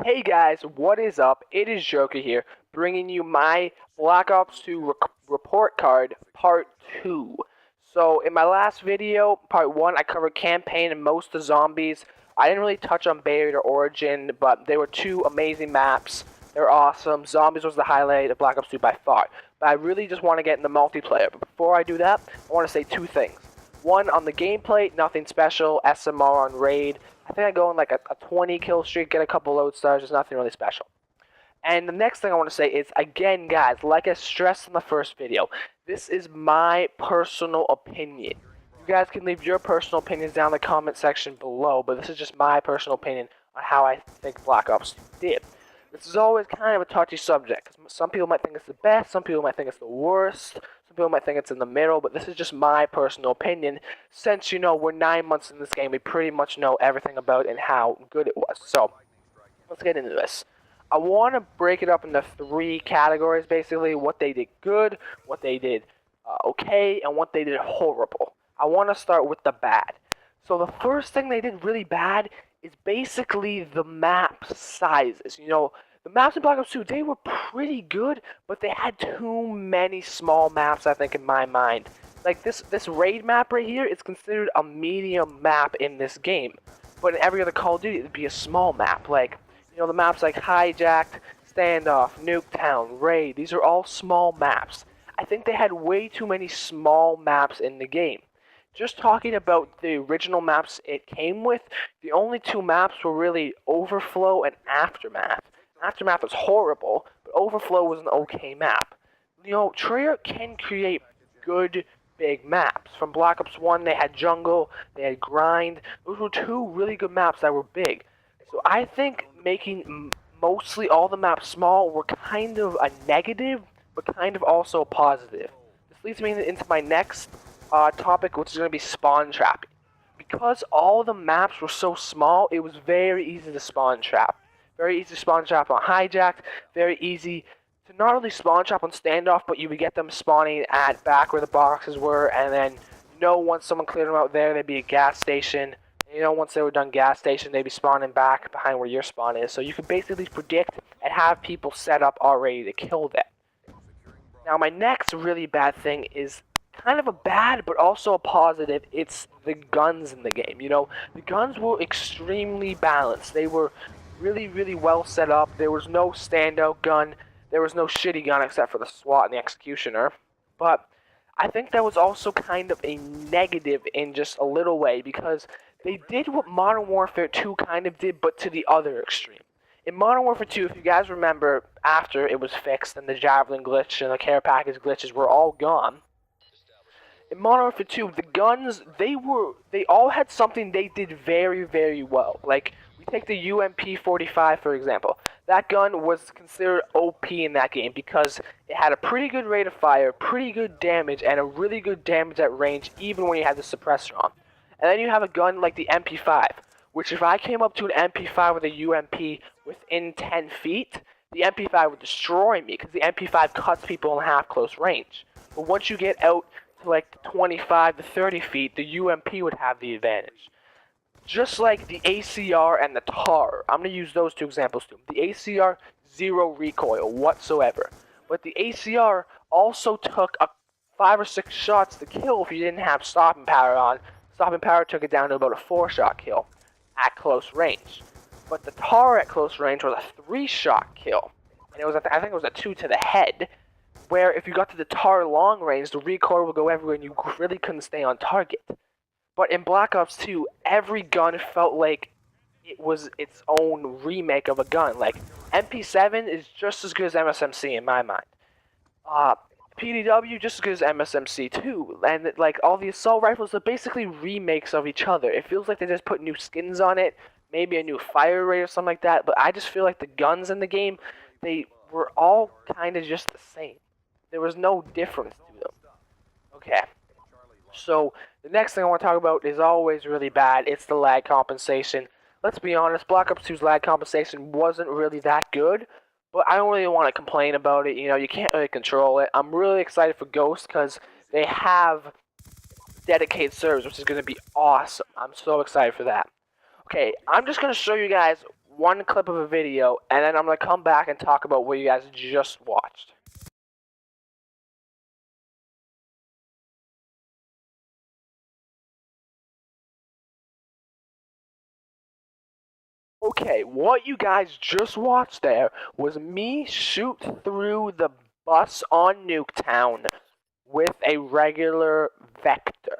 Hey guys, what is up? It is Joker here, bringing you my Black Ops 2 report card, part 2. So, in my last video, part 1, I covered campaign and most of the zombies. I didn't really touch on Buried or Origin, but they were two amazing maps. They're awesome. Zombies was the highlight of Black Ops 2 by far. But I really just want to get into multiplayer. But before I do that, I want to say two things. One, on the gameplay, nothing special. SMR on Raid. I think I go on like a 20 kill streak, get a couple load stars. There's nothing really special. And the next thing I want to say is, again, guys, like I stressed in the first video, this is my personal opinion. You guys can leave your personal opinions down in the comment section below, but this is just my personal opinion on how I think Black Ops 2 did. This is always kind of a touchy subject. Some people might think it's the best, some people might think it's the worst, some people might think it's in the middle, but this is just my personal opinion. Since, you know, we're 9 months in this game, we pretty much know everything about it and how good it was. So, let's get into this. I want to break it up into three categories, basically. What they did good, what they did okay, and what they did horrible. I want to start with the bad. So the first thing they did really bad is basically the map sizes. You know, the maps in Black Ops 2, they were pretty good, but they had too many small maps, I think, in my mind. Like, this raid map right here is considered a medium map in this game. But in every other Call of Duty, it would be a small map. Like, you know, the maps like Hijacked, Standoff, Nuketown, Raid, these are all small maps. I think they had way too many small maps in the game. Just talking about the original maps it came with, the only two maps were really Overflow and Aftermath. Aftermath was horrible, but Overflow was an okay map. You know, Treyarch can create good big maps. From Black Ops 1, they had Jungle, they had Grind. Those were two really good maps that were big. So I think making mostly all the maps small were kind of a negative, but kind of also a positive. This leads me into my next topic, which is going to be spawn trapping. Because all the maps were so small, it was very easy to spawn trap. Very easy to spawn trap on Hijacked, very easy to not only spawn trap on Standoff, but you would get them spawning at back where the boxes were, and then, you know, once someone cleared them out there, there'd be a gas station. You know, once they were done gas station, they'd be spawning back behind where your spawn is. So you could basically predict and have people set up already to kill them. Now, my next really bad thing is kind of a bad, but also a positive. It's the guns in the game. You know, the guns were extremely balanced. They were really, really well set up. There was no standout gun. There was no shitty gun except for the SWAT and the Executioner. But I think that was also kind of a negative in just a little way, because they did what Modern Warfare 2 kind of did, but to the other extreme. In Modern Warfare 2, if you guys remember, after it was fixed and the Javelin glitch and the care package glitches were all gone, in Modern Warfare 2, the guns, they all had something they did very, very well. Like, we take the UMP-45, for example. That gun was considered OP in that game because it had a pretty good rate of fire, pretty good damage, and a really good damage at range, even when you had the suppressor on. And then you have a gun like the MP5, which if I came up to an MP5 with a UMP within 10 feet, the MP5 would destroy me, because the MP5 cuts people in half close range. But once you get out to like 25 to 30 feet, the UMP would have the advantage. Just like the ACR and the TAR. I'm going to use those two examples too. The ACR, zero recoil whatsoever. But the ACR also took 5 or 6 shots to kill if you didn't have stopping power on. Stopping power took it down to about a 4-shot kill at close range. But the TAR at close range was a 3-shot kill. And it was, I think it was a 2 to the head, where if you got to the TAR long range, the recoil would go everywhere and you really couldn't stay on target. But in Black Ops 2, every gun felt like it was its own remake of a gun. Like, MP7 is just as good as MSMC in my mind. PDW just as good as MSMC too. And like, all the assault rifles are basically remakes of each other. It feels like they just put new skins on it, maybe a new fire rate or something like that, but I just feel like the guns in the game, they were all kind of just the same. There was no difference to them. Okay. So, the next thing I want to talk about is always really bad. It's the lag compensation. Let's be honest, Black Ops 2's lag compensation wasn't really that good, but I don't really want to complain about it. You know, you can't really control it. I'm really excited for Ghost because they have dedicated servers, which is going to be awesome. I'm so excited for that. Okay, I'm just going to show you guys one clip of a video, and then I'm going to come back and talk about what you guys just watched. Okay, what you guys just watched there was me shoot through the bus on Nuketown with a regular Vector.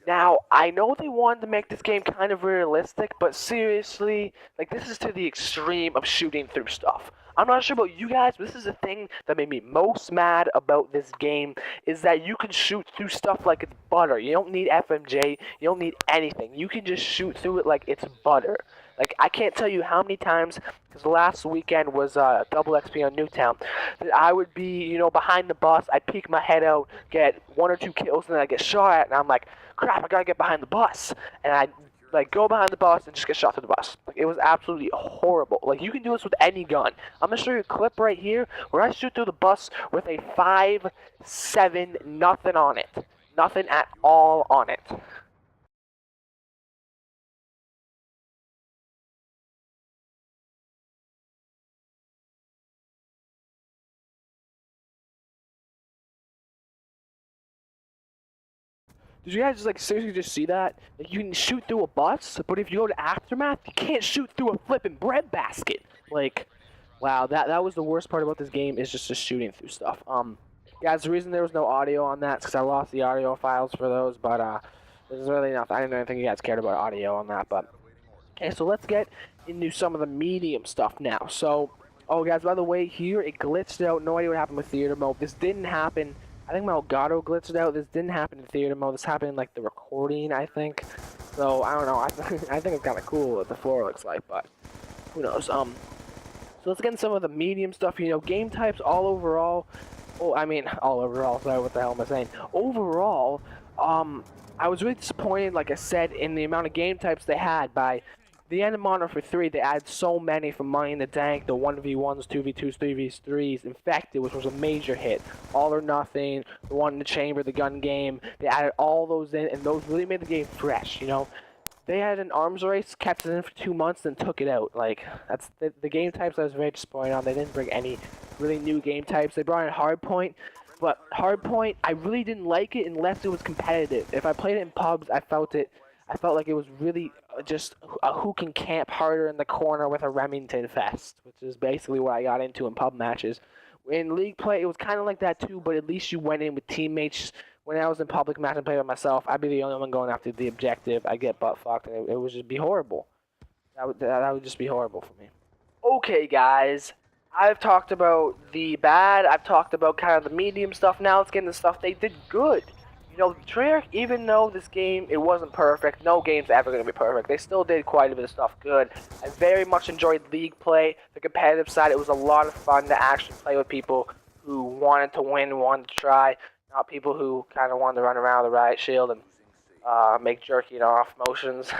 Now, I know they wanted to make this game kind of realistic, but seriously, like, this is to the extreme of shooting through stuff. I'm not sure about you guys, but this is the thing that made me most mad about this game, is that you can shoot through stuff like it's butter. You don't need FMJ, you don't need anything. You can just shoot through it like it's butter. Like, I can't tell you how many times, because last weekend was double XP on Nuketown, that I would be, behind the bus, I'd peek my head out, get 1 or 2 kills, and then I'd get shot at, and I'm like, crap, I gotta get behind the bus. And I'd, go behind the bus and just get shot through the bus. Like, it was absolutely horrible. Like, you can do this with any gun. I'm gonna show you a clip right here where I shoot through the bus with a 5.7, nothing on it. Nothing at all on it. Did you guys just seriously just see that? Like, you can shoot through a bus, but if you go to Aftermath, you can't shoot through a flipping bread basket. Like, wow, that was the worst part about this game, is just shooting through stuff. Guys, the reason there was no audio on that is because I lost the audio files for those, but there's really nothing. I didn't think you guys cared about audio on that, but okay, so let's get into some of the medium stuff now. So, oh guys, by the way, here it glitched out. No idea what happened with theater mode. This didn't happen. I think my Elgato glitched out. This didn't happen in theater mode. This happened in like the recording, I think. So I don't know. I think it's kind of cool what the floor looks like, but who knows? So let's get into some of the medium stuff. Game types all overall. Oh, I mean all overall. Sorry, what the hell am I saying? Overall, I was really disappointed, like I said, in the amount of game types they had. By the end of Modern Warfare 3, they added so many, from Money in the Tank, the 1v1s, 2v2s, 3v3s, Infected, which was a major hit, All or Nothing, the one in the chamber, the gun game. They added all those in, and those really made the game fresh, They had an arms race, kept it in for 2 months, then took it out. Like, that's the game types I was very disappointed on. They didn't bring any really new game types. They brought in Hardpoint, but Hardpoint, I really didn't like it unless it was competitive. If I played it in pubs, I felt like it was really just who can camp harder in the corner with a Remington vest, which is basically what I got into in pub matches. In league play, it was kind of like that too, but at least you went in with teammates. When I was in public match and played by myself, I'd be the only one going after the objective. I get butt fucked, and it would just be horrible. That would just be horrible for me. Okay, guys. I've talked about the bad. I've talked about kind of the medium stuff. Now let's get into stuff they did good. Treyarch, even though this game, it wasn't perfect, no game's ever going to be perfect, they still did quite a bit of stuff good. I very much enjoyed league play, the competitive side. It was a lot of fun to actually play with people who wanted to win, wanted to try, not people who kind of wanted to run around with a riot shield and make jerking off motions.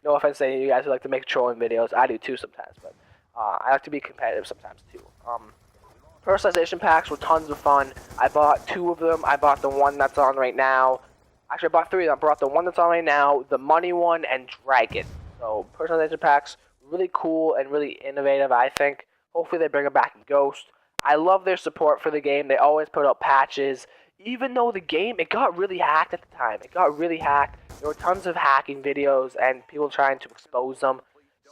No offense to any of you guys who like to make trolling videos. I do too sometimes, but I like to be competitive sometimes too. Personalization packs were tons of fun. I bought 2 of them. I bought the one that's on right now. Actually, I bought 3 of them. I brought the one that's on right now, the money one, and Dragon. So, personalization packs, really cool and really innovative, I think. Hopefully they bring it back in Ghost. I love their support for the game. They always put out patches. Even though the game, it got really hacked at the time. It got really hacked. There were tons of hacking videos and people trying to expose them.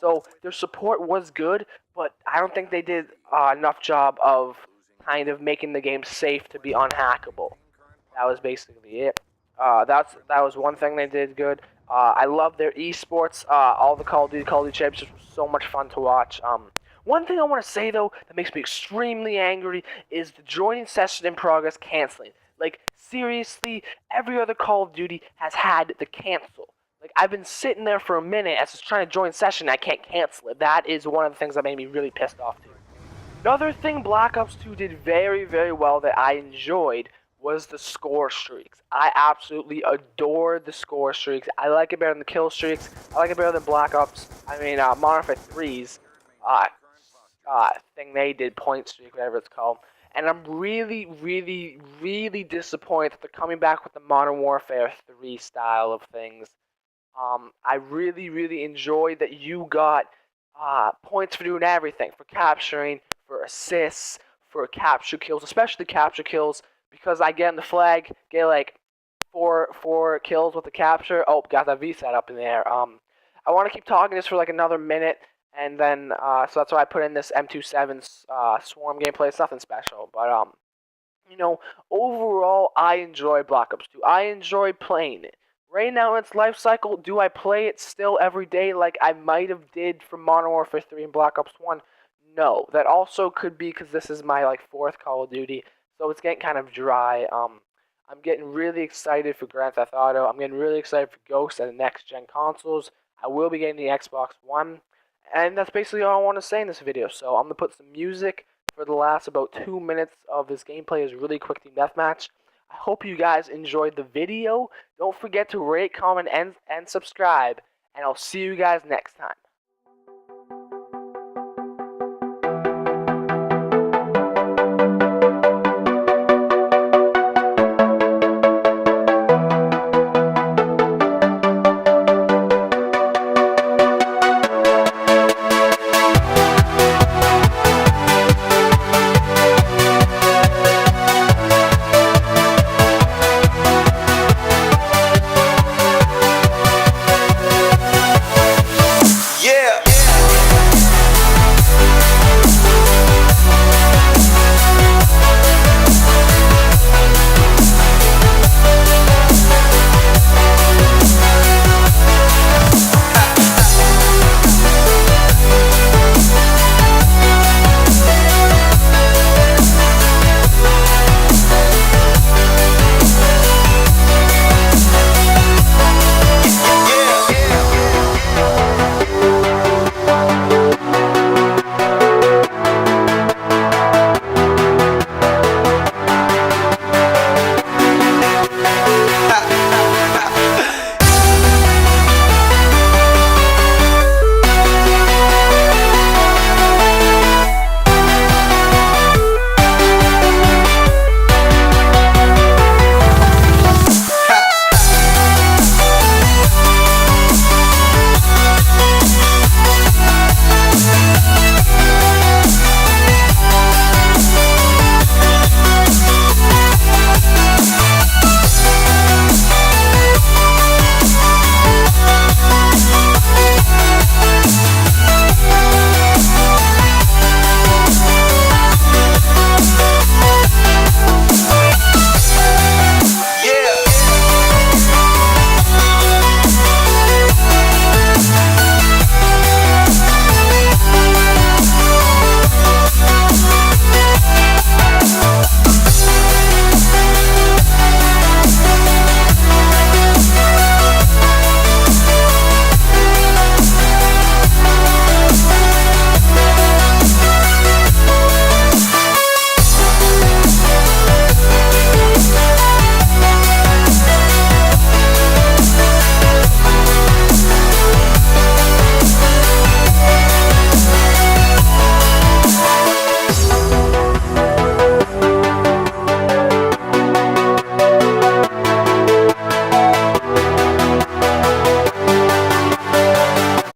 So their support was good, but I don't think they did enough job of kind of making the game safe to be unhackable. That was basically it. That was one thing they did good. I love their esports. All the Call of Duty championships was so much fun to watch. One thing I want to say though that makes me extremely angry is the joining session in progress canceling. Like, seriously, every other Call of Duty has had the cancel. Like, I've been sitting there for a minute as it's trying to join session, I can't cancel it. That is one of the things that made me really pissed off too. Another thing Black Ops 2 did very, very well that I enjoyed was the score streaks. I absolutely adored the score streaks. I like it better than the kill streaks. I like it better than Modern Warfare 3's thing they did, point streak, whatever it's called. And I'm really, really, really disappointed that they're coming back with the Modern Warfare 3 style of things. I really, really enjoyed that you got points for doing everything, for capturing, for assists, for capture kills, especially capture kills, because I get in the flag, get like four kills with the capture. Oh, got that V set up in there. I want to keep talking this for like another minute, and then so that's why I put in this M27's swarm gameplay. It's nothing special, but you know, overall, I enjoy Black Ops 2. I enjoy playing it. Right now in its life cycle, do I play it still every day like I might have did for Modern Warfare 3 and Black Ops 1? No. That also could be because this is my like fourth Call of Duty, so it's getting kind of dry. I'm getting really excited for Grand Theft Auto. I'm getting really excited for Ghost and the next gen consoles. I will be getting the Xbox One, and that's basically all I want to say in this video. So I'm gonna put some music for the last about 2 minutes of this gameplay is really quick team deathmatch. I hope you guys enjoyed the video. Don't forget to rate, comment, and subscribe, and I'll see you guys next time.